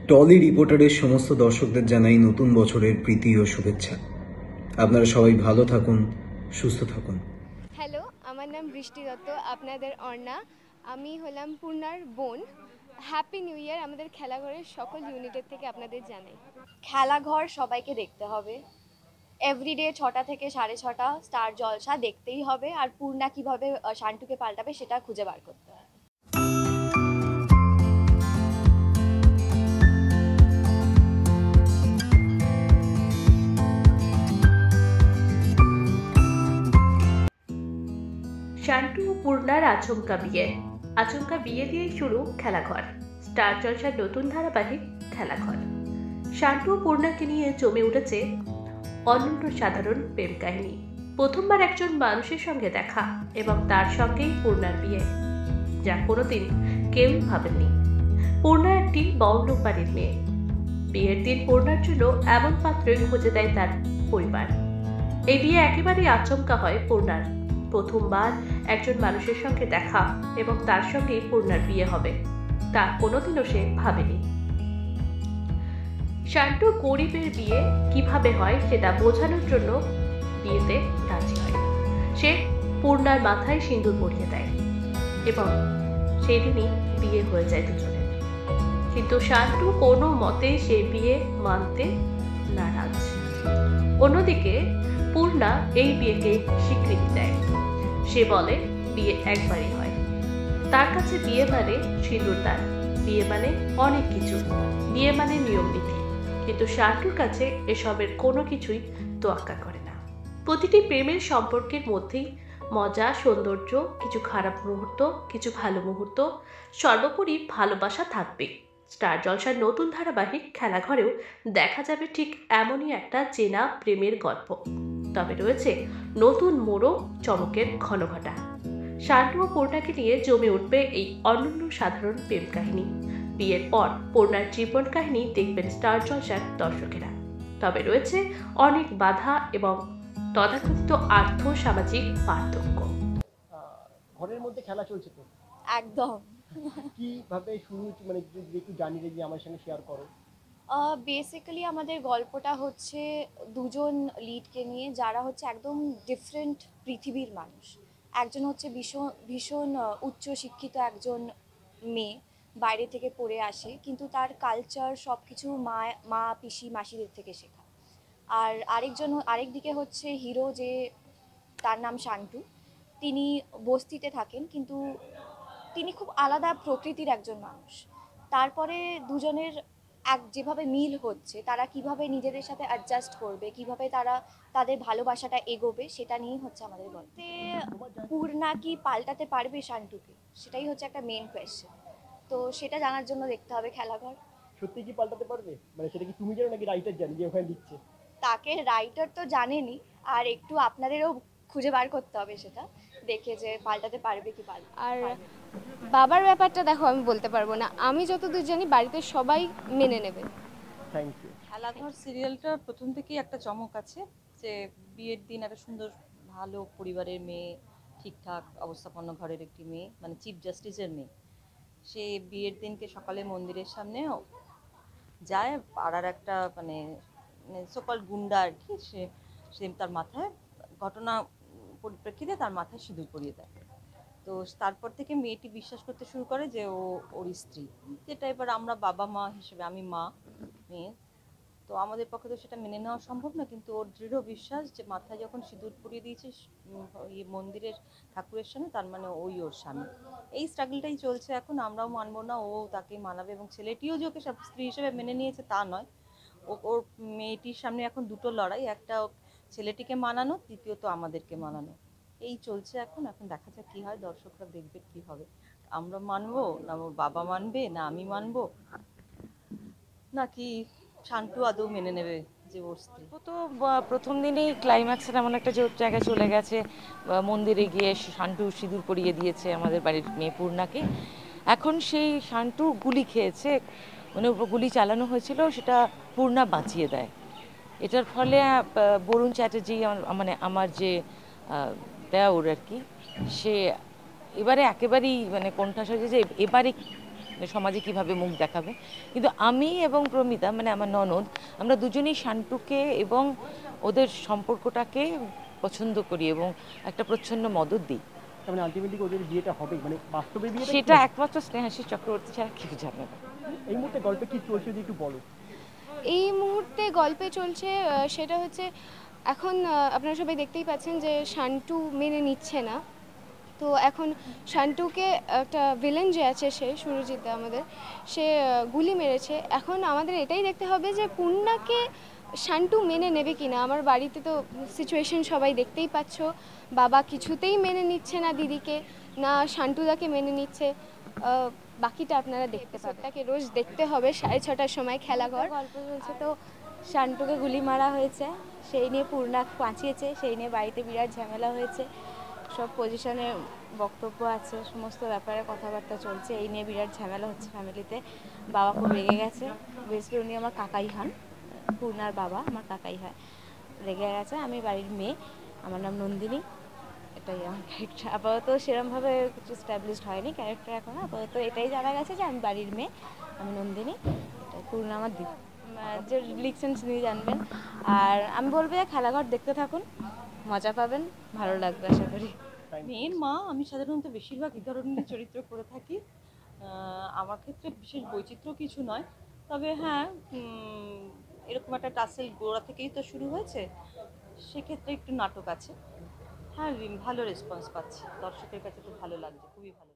Trolley রিপোর্টারের সমস্ত দর্শকদের জানাই নতুন বছরের প্রীতি ও শুভেচ্ছা। আপনারা সবাই ভালো থাকুন, সুস্থ থাকুন। হ্যালো, আমার নাম বৃষ্টি দত্ত, আপনাদের অর্ণা। আমি হলাম পূর্ণার বোন। হ্যাপি নিউ ইয়ার আমাদের খেলাঘরের সকল ইউনিটের থেকে আপনাদের জানাই। খেলাঘর সবাইকে দেখতে হবে। এভরিডে 6টা থেকে 6:30 স্টার জলসা দেখতেই হবে। আর পূর্ণা কিভাবে শান্টুকে পাল্টাবে সেটা খুঁজে বার করতে হবে। শান্টু ও পূর্ণার আচমকা বিয়ে দিয়েই শুরু খেলাঘর। স্টার জলসার নতুন ধারাবাহিক খেলাঘর। শান্টু ও পূর্ণাকে নিয়ে জমে উঠেছে অনন্য সাধারণ প্রেম কাহিনী। প্রথমবার একজন মানুষের সঙ্গে দেখা এবং তার সঙ্গেই পূর্ণার বিয়ে, যা কোনোদিন কেউই ভাবেননি। পূর্ণা একটি বড়লোক বাড়ির মেয়ে। বিয়ের দিন পূর্ণার জন্য এমন পাত্রই খুঁজে দেয় তার পরিবার। এই বিয়ে একেবারেই আচমকা হয় পূর্ণার। প্রথমবার একজন মানুষের সঙ্গে দেখা এবং তার সঙ্গে পূর্ণার বিয়ে হবে, তা কোনোদিনও সে ভাবেনি। শান্টু গরিবের বিয়ে কিভাবে হয় সেটা বোঝানোর জন্য বিয়েতে রাজি হয়। সে পূর্ণার মাথায় সিঁদুর পরিয়ে দেয় এবং সেই দিনই বিয়ে হয়ে যায় দুজনের। কিন্তু শান্টু কোনো মতে সে বিয়ে মানতে নারাজ। অন্যদিকে পূর্ণা এই বিয়েকে স্বীকৃতি দেয়। সে বলে বিয়ে একবারই হয়। তার কাছে বিয়ে মানে সিঁদুরদান, বিয়ে মানে অনেক কিছু, বিয়ে মানে নিয়ম নীতি। কিন্তু শান্টুর কাছে এসবের কোনো কিছুই তোয়াক্কা করে না। প্রতিটি প্রেমের সম্পর্কের মধ্যেই মজা, সৌন্দর্য, কিছু খারাপ মুহূর্ত, কিছু ভালো মুহূর্ত, সর্বোপরি ভালোবাসা থাকবে। স্টার জলসার নতুন ধারাবাহিক খেলাঘরেও দেখা যাবে ঠিক এমনই একটা চেনা প্রেমের গল্প। তবে রয়েছে নতুন মোড়, চমকের ঘনঘটা। শান্টু ও পূর্ণাকে নিয়ে জমে উঠবে এই অনন্য সাধারণ প্রেম কাহিনী। বিয়ের পর পূর্ণার জীবন কাহিনী দেখবেন স্টার জলসার দর্শকেরা। তবে রয়েছে অনেক বাধা এবং তথাকথিত আর্থ সামাজিক পার্থক্য। ঘরের মধ্যে খেলা চলছে তো একদম। কিভাবে শুরু, মানে একটু জানি যে আমার সঙ্গে শেয়ার করো। বেসিক্যালি আমাদের গল্পটা হচ্ছে দুজন লিডকে নিয়ে, যারা হচ্ছে একদম ডিফারেন্ট পৃথিবীর মানুষ। একজন হচ্ছে ভীষণ ভীষণ উচ্চশিক্ষিত একজন মেয়ে, বাইরে থেকে পড়ে আসে, কিন্তু তার কালচার সব কিছু মা পিসি মাসিদের থেকে শেখা। আর আরেকদিকে হচ্ছে হিরো, যে তার নাম শান্টু। তিনি বস্তিতে থাকেন, কিন্তু তিনি খুব আলাদা প্রকৃতির একজন মানুষ। তারপরে দুজনের যেভাবে মিল হচ্ছে, তারা কিভাবে নিজেদের সাথে অ্যাডজাস্ট করবে, কিভাবে তারা তাদের ভালোবাসাটা এগোবে, সেটা নিয়েই হচ্ছে আমাদের গল্পে। পূর্ণা কি পাল্টাতে পারবে শান্টুকে, সেটাই হচ্ছে একটা মেন কোয়েশ্চেন। তো সেটা জানার জন্য দেখতে হবে খেলাঘর। সত্যি কি পাল্টাতে পারবে, মানে সেটা কি তুমি জানো নাকি রাইটার জানে যে ওখানে লিখছে? তাকে রাইটার তো জানেনি, আর একটু আপনাদেরও খুঁজে বার করতে হবে সেটা দেখে যে পাল্টাতে পারবে কি পারবে। আর বাবার ব্যাপারটা দেখো, আমি বলতে পারবো না। আমি যতদূর জানি বাড়িতে সবাই মেনে নেবে। Thank you. খেলাঘর সিরিয়ালটা প্রথম থেকেই একটা চমক আছে, যে বিয়ের দিন একটা সুন্দর ভালো পরিবারের মেয়ে, ঠিকঠাক অবস্থাপন্ন ঘরের একটি মেয়ে, মানে চিফ জাস্টিসের মেয়ে, সে বিয়ের দিনকে সকালে মন্দিরের সামনে যায়। পাড়ার একটা মানে সকল গুন্ডা আর কি, সে তার মাথায় ঘটনা পরিপ্রেক্ষিতে তার মাথায় সিঁদুর পরিয়ে দেয়। তো তারপর থেকে মেয়েটি বিশ্বাস করতে শুরু করে যে ওর স্ত্রী, যেটা এবার আমরা বাবা মা হিসেবে, আমি মা মেয়ে, তো আমাদের পক্ষে তো সেটা মেনে নেওয়া সম্ভব না। কিন্তু ওর দৃঢ় বিশ্বাস যে মাথায় যখন সিঁদুর পরিয়ে দিয়েছে মন্দিরের ঠাকুরের সামনে, তার মানে ওর স্বামী। এই স্ট্রাগলটাই চলছে এখন। আমরাও মানবো না, ও তাকে মানাবে, এবং ছেলেটিও যে ওকে স্ত্রী হিসেবে মেনে নিয়েছে তা নয়। ওর মেয়েটির সামনে এখন দুটো লড়াই, একটা ছেলেটিকে মানানো, দ্বিতীয়ত আমাদেরকে মানানো। এই চলছে এখন দেখা যাক কি হয়, দর্শকরা দেখবে কি হবে। আমরা মানবো না ওর বাবা মানবে, না আমি মানবো, নাকি শান্টু আদৌ মেনে নেবে যে ওর স্ত্রী। ও তো প্রথম দিনেই ক্লাইম্যাক্সের এমন একটা জায়গায় চলে গেছে, মন্দিরে গিয়ে শান্টু সিঁদুর পরিয়ে দিয়েছে আমাদের বাড়ির মেয়ে পূর্ণাকে। এখন সেই শান্টু গুলি খেয়েছে, মানে গুলি চালানো হয়েছিল, সেটা পূর্ণা বাঁচিয়ে দেয়। এটার ফলে বরুণ চ্যাটার্জি, মানে আমার যে দেওর আর কি, সে এবারে একেবারেই মানে কোণঠাসা হয়েছে যে এবারে মানে সমাজে কিভাবে মুখ দেখাবে। কিন্তু আমি এবং প্রমিতা মানে আমার ননদ, আমরা দুজনেই শান্টুকে এবং ওদের সম্পর্কটাকে পছন্দ করি এবং একটা প্রচ্ছন্ন মদত দিই। তার মানে আলটিমেটলি ওদের বিয়েটা হবে, মানে বাস্তবে বিয়েটা সেটা একমাত্র স্নেহাশিস চক্রবর্তী ছাড়া কেউ জানে না। এই মুহূর্তে গল্পে কি চলছে যদি একটু বলো। এই মুহূর্তে গল্পে চলছে সেটা হচ্ছে এখন আপনারা সবাই দেখতেই পাচ্ছেন যে শান্টু মেনে নিচ্ছে না। তো এখন শান্টুকে একটা ভিলেন যে আছে, সে সুরজিৎ আমাদের, সে গুলি মেরেছে। এখন আমাদের এটাই দেখতে হবে যে পূর্ণাকে শান্টু মেনে নেবে কিনা। আমার বাড়িতে তো সিচুয়েশন সবাই দেখতেই পাচ্ছ, বাবা কিছুতেই মেনে নিচ্ছে না দিদিকে, না শান্টুদাকে মেনে নিচ্ছে। বাকিটা আপনারা দেখতে পাবেন, তাকে রোজ দেখতে হবে 6:30টার সময় খেলাঘর। গল্প চলছে তো শান্টুকে গুলি মারা হয়েছে, সেই নিয়ে পূর্ণা বাঁচিয়েছে, সেই নিয়ে বাড়িতে বিরাট ঝামেলা হয়েছে, সব পজিশনে বক্তব্য আছে, সমস্ত ব্যাপারে কথাবার্তা চলছে, এই নিয়ে বিরাট ঝামেলা হচ্ছে ফ্যামিলিতে। বাবা খুব রেগে গেছে, বেসিক্যালি উনি আমার কাকাই হন, পূর্ণার বাবা আমার কাকাই হয়, রেগে গেছে। আমি বাড়ির মেয়ে, আমার নাম নন্দিনী, এটাই আমার ক্যারেক্টার। আপাতত সেরকমভাবে কিছু স্ট্যাবলিশড হয়নি ক্যারেক্টার এখনও, আপাতত এটাই জানা গেছে যে আমি বাড়ির মেয়ে, আমি নন্দিনী, এটাই। পূর্ণা আমার দিদি, যে লিকসেন্স নিয়ে জানবেন। আর আমি বলবো যে খেলাঘর দেখতে থাকুন, মজা পাবেন, ভালো লাগবে আশা করি। মেয়ের মা আমি সাধারণত বেশিরভাগ এই ধরনের চরিত্র করে থাকি। আমার ক্ষেত্রে বিশেষ বৈচিত্র্য কিছু নয়, তবে হ্যাঁ এরকম একটা টাসেল গোড়া থেকেই তো শুরু হয়েছে, সেক্ষেত্রে একটু নাটক আছে। হ্যাঁ, ভালো রেসপন্স পাচ্ছি, দর্শকের কাছে খুব ভালো লাগছে, খুবই ভালো।